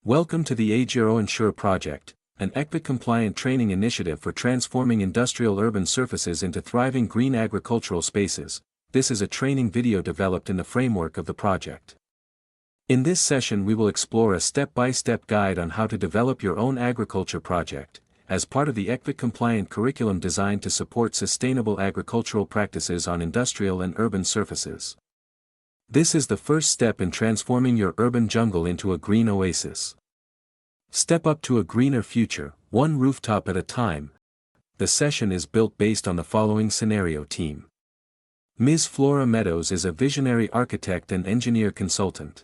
Welcome to the AgroInsure project, an ECVET-compliant training initiative for transforming industrial urban surfaces into thriving green agricultural spaces. This is a training video developed in the framework of the project. In this session we will explore a step-by-step guide on how to develop your own agriculture project, as part of the ECVET-compliant curriculum designed to support sustainable agricultural practices on industrial and urban surfaces. This is the first step in transforming your urban jungle into a green oasis. Step up to a greener future, one rooftop at a time. The session is built based on the following scenario team. Ms. Flora Meadows is a visionary architect and engineer consultant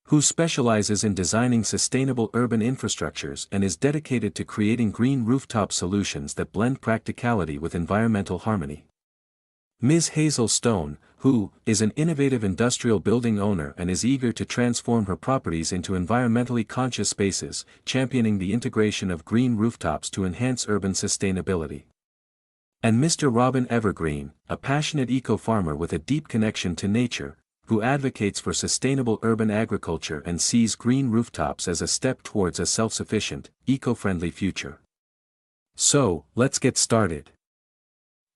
who specializes in designing sustainable urban infrastructures and is dedicated to creating green rooftop solutions that blend practicality with environmental harmony. Ms. Hazel Stone, who is an innovative industrial building owner and is eager to transform her properties into environmentally conscious spaces, championing the integration of green rooftops to enhance urban sustainability. And Mr. Robin Evergreen, a passionate eco-farmer with a deep connection to nature, who advocates for sustainable urban agriculture and sees green rooftops as a step towards a self-sufficient, eco-friendly future. So, let's get started.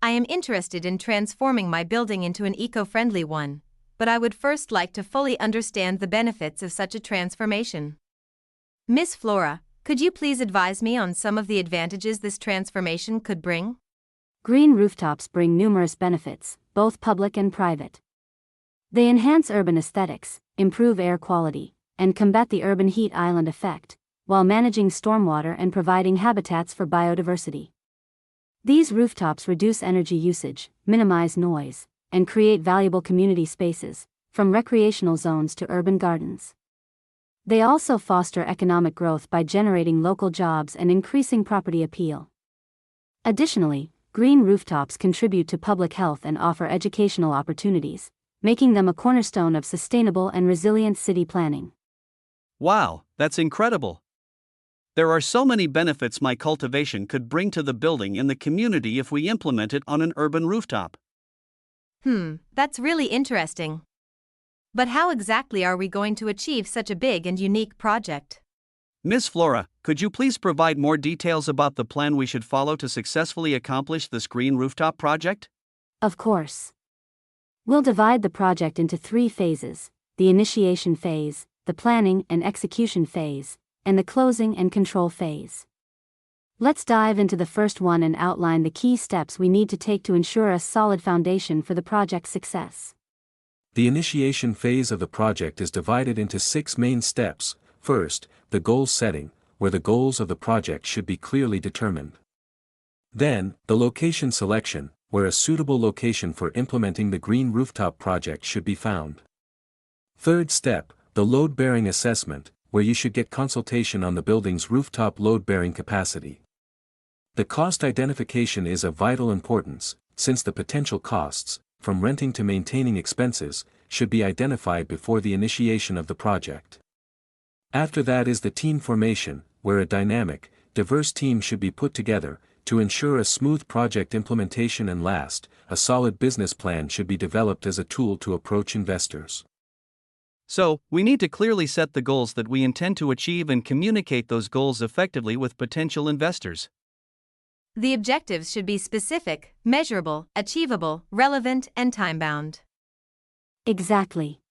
I am interested in transforming my building into an eco-friendly one, but I would first like to fully understand the benefits of such a transformation. Miss Flora, could you please advise me on some of the advantages this transformation could bring? Green rooftops bring numerous benefits, both public and private. They enhance urban aesthetics, improve air quality, and combat the urban heat island effect, while managing stormwater and providing habitats for biodiversity. These rooftops reduce energy usage, minimize noise, and create valuable community spaces, from recreational zones to urban gardens. They also foster economic growth by generating local jobs and increasing property appeal. Additionally, green rooftops contribute to public health and offer educational opportunities, making them a cornerstone of sustainable and resilient city planning. Wow, that's incredible! There are so many benefits my cultivation could bring to the building and the community if we implement it on an urban rooftop. That's really interesting. But how exactly are we going to achieve such a big and unique project? Ms. Flora, could you please provide more details about the plan we should follow to successfully accomplish this green rooftop project? Of course. We'll divide the project into 3 phases: the initiation phase, the planning and execution phase, and the closing and control phase. Let's dive into the first one and outline the key steps we need to take to ensure a solid foundation for the project's success. The initiation phase of the project is divided into 6 main steps. First, the goal setting, where the goals of the project should be clearly determined. Then, the location selection, where a suitable location for implementing the green rooftop project should be found. Third step, the load-bearing assessment, where you should get consultation on the building's rooftop load-bearing capacity. The cost identification is of vital importance, since the potential costs, from renting to maintaining expenses, should be identified before the initiation of the project. After that is the team formation, where a dynamic, diverse team should be put together to ensure a smooth project implementation, and last, a solid business plan should be developed as a tool to approach investors. So, we need to clearly set the goals that we intend to achieve and communicate those goals effectively with potential investors. The objectives should be specific, measurable, achievable, relevant, and time-bound. Exactly.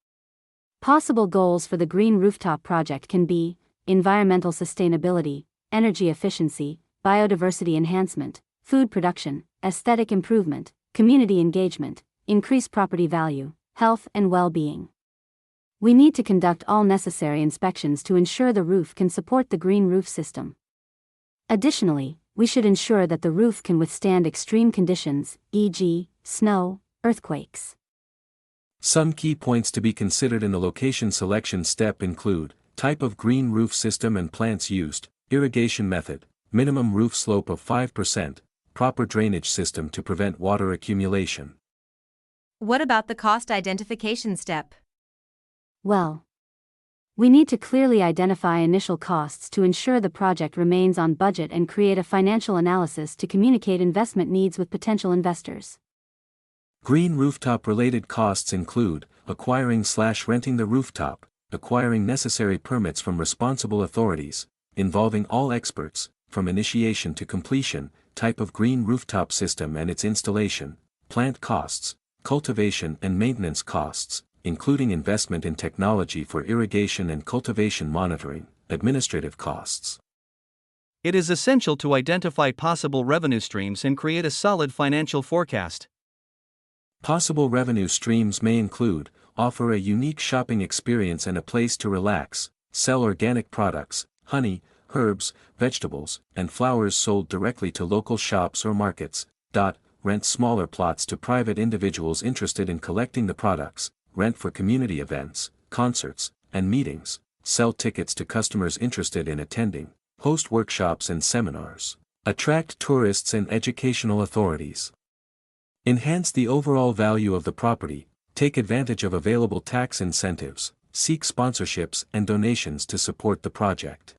Possible goals for the green rooftop project can be environmental sustainability, energy efficiency, biodiversity enhancement, food production, aesthetic improvement, community engagement, increased property value, health and well-being. We need to conduct all necessary inspections to ensure the roof can support the green roof system. Additionally, we should ensure that the roof can withstand extreme conditions, e.g., snow, earthquakes. Some key points to be considered in the location selection step include type of green roof system and plants used, irrigation method, minimum roof slope of 5%, proper drainage system to prevent water accumulation. What about the cost identification step? Well, we need to clearly identify initial costs to ensure the project remains on budget and create a financial analysis to communicate investment needs with potential investors. Green rooftop related costs include acquiring/renting the rooftop, acquiring necessary permits from responsible authorities, involving all experts, from initiation to completion, type of green rooftop system and its installation, plant costs, cultivation and maintenance costs, including investment in technology for irrigation and cultivation monitoring, administrative costs. It is essential to identify possible revenue streams and create a solid financial forecast. Possible revenue streams may include, offer a unique shopping experience and a place to relax, sell organic products, honey, herbs, vegetables, and flowers sold directly to local shops or markets. Rent smaller plots to private individuals interested in collecting the products, rent for community events, concerts, and meetings, sell tickets to customers interested in attending, host workshops and seminars, attract tourists and educational authorities. Enhance the overall value of the property, take advantage of available tax incentives, seek sponsorships and donations to support the project.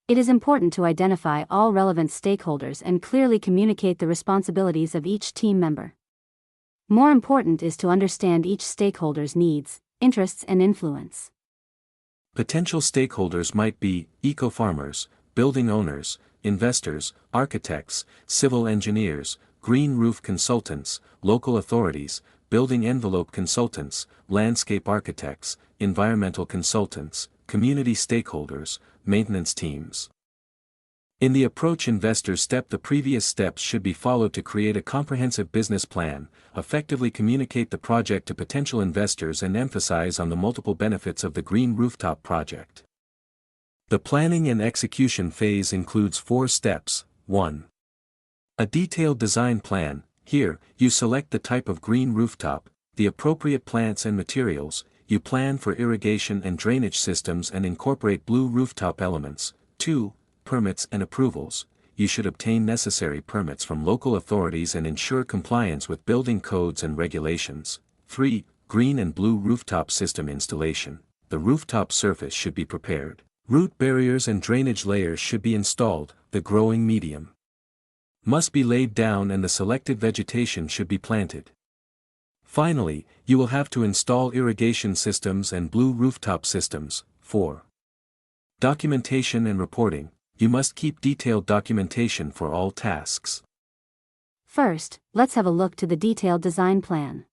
It is important to identify all relevant stakeholders and clearly communicate the responsibilities of each team member. More important is to understand each stakeholder's needs, interests and influence. Potential stakeholders might be eco-farmers, building owners, investors, architects, civil engineers, green roof consultants, local authorities, building envelope consultants, landscape architects, environmental consultants, community stakeholders, maintenance teams. In the approach investors step, the previous steps should be followed to create a comprehensive business plan, effectively communicate the project to potential investors and emphasize on the multiple benefits of the green rooftop project. The planning and execution phase includes 4 steps. 1. A detailed design plan. Here, you select the type of green rooftop, the appropriate plants and materials, you plan for irrigation and drainage systems and incorporate blue rooftop elements. 2. Permits and approvals. You should obtain necessary permits from local authorities and ensure compliance with building codes and regulations. 3. Green and blue rooftop system installation. The rooftop surface should be prepared. Root barriers and drainage layers should be installed. The growing medium must be laid down and the selected vegetation should be planted. Finally, you will have to install irrigation systems and blue rooftop systems. 4. Documentation and reporting. You must keep detailed documentation for all tasks. First, let's have a look to the detailed design plan.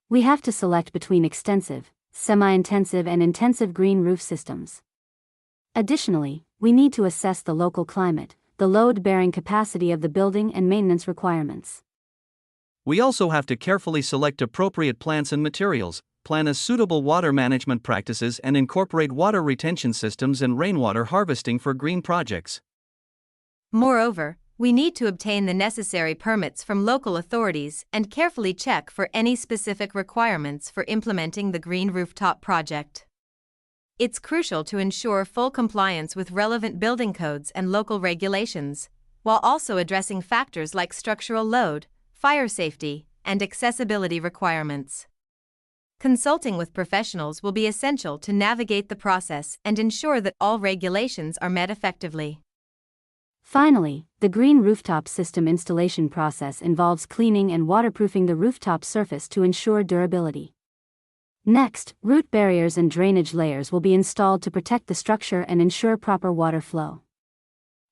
We have to select between extensive, semi-intensive and intensive green roof systems. Additionally, we need to assess the local climate, the load-bearing capacity of the building and maintenance requirements. We also have to carefully select appropriate plants and materials, plan a suitable water management practices and incorporate water retention systems and rainwater harvesting for green projects. Moreover, we need to obtain the necessary permits from local authorities and carefully check for any specific requirements for implementing the green rooftop project. It's crucial to ensure full compliance with relevant building codes and local regulations, while also addressing factors like structural load, fire safety, and accessibility requirements. Consulting with professionals will be essential to navigate the process and ensure that all regulations are met effectively. Finally, the green rooftop system installation process involves cleaning and waterproofing the rooftop surface to ensure durability. Next, root barriers and drainage layers will be installed to protect the structure and ensure proper water flow.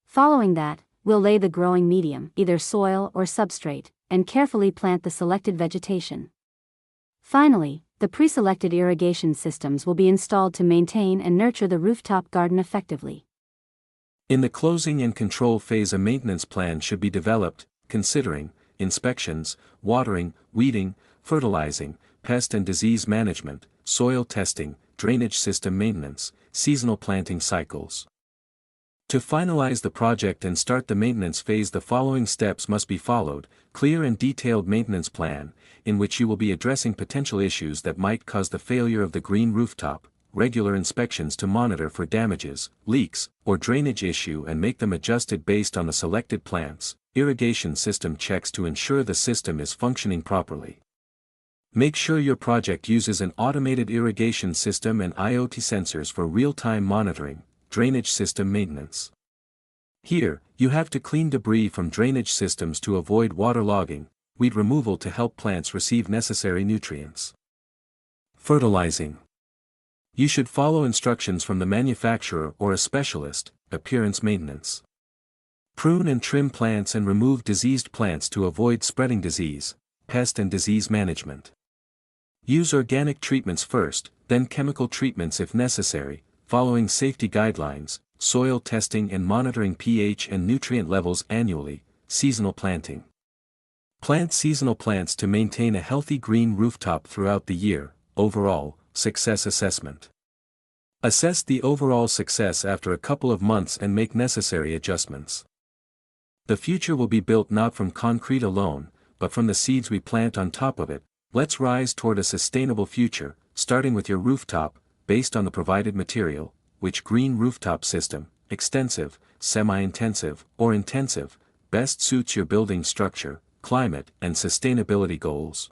Following that, we'll lay the growing medium, either soil or substrate, and carefully plant the selected vegetation. Finally, the pre-selected irrigation systems will be installed to maintain and nurture the rooftop garden effectively. In the closing and control phase, a maintenance plan should be developed, considering inspections, watering, weeding, fertilizing, pest and disease management, soil testing, drainage system maintenance, seasonal planting cycles. To finalize the project and start the maintenance phase, the following steps must be followed: clear and detailed maintenance plan, in which you will be addressing potential issues that might cause the failure of the green rooftop, regular inspections to monitor for damages, leaks, or drainage issue and make them adjusted based on the selected plants, irrigation system checks to ensure the system is functioning properly. Make sure your project uses an automated irrigation system and IoT sensors for real-time monitoring, drainage system maintenance. Here, you have to clean debris from drainage systems to avoid waterlogging, weed removal to help plants receive necessary nutrients. Fertilizing. You should follow instructions from the manufacturer or a specialist. Appearance maintenance. Prune and trim plants and remove diseased plants to avoid spreading disease. Pest and disease management. Use organic treatments first, then chemical treatments if necessary, following safety guidelines. Soil testing and monitoring pH and nutrient levels annually. Seasonal planting. Plant seasonal plants to maintain a healthy green rooftop throughout the year. Overall, success assessment. Assess the overall success after a couple of months and make necessary adjustments. The future will be built not from concrete alone, but from the seeds we plant on top of it. Let's rise toward a sustainable future, starting with your rooftop, based on the provided material. Which green rooftop system, extensive, semi-intensive, or intensive, best suits your building structure, climate, and sustainability goals?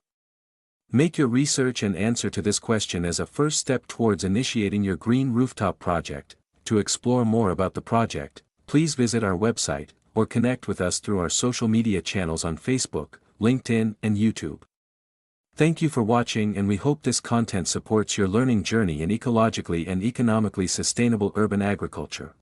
Make your research and answer to this question as a first step towards initiating your green rooftop project. To explore more about the project, please visit our website, or connect with us through our social media channels on Facebook, LinkedIn, and YouTube. Thank you for watching, and we hope this content supports your learning journey in ecologically and economically sustainable urban agriculture.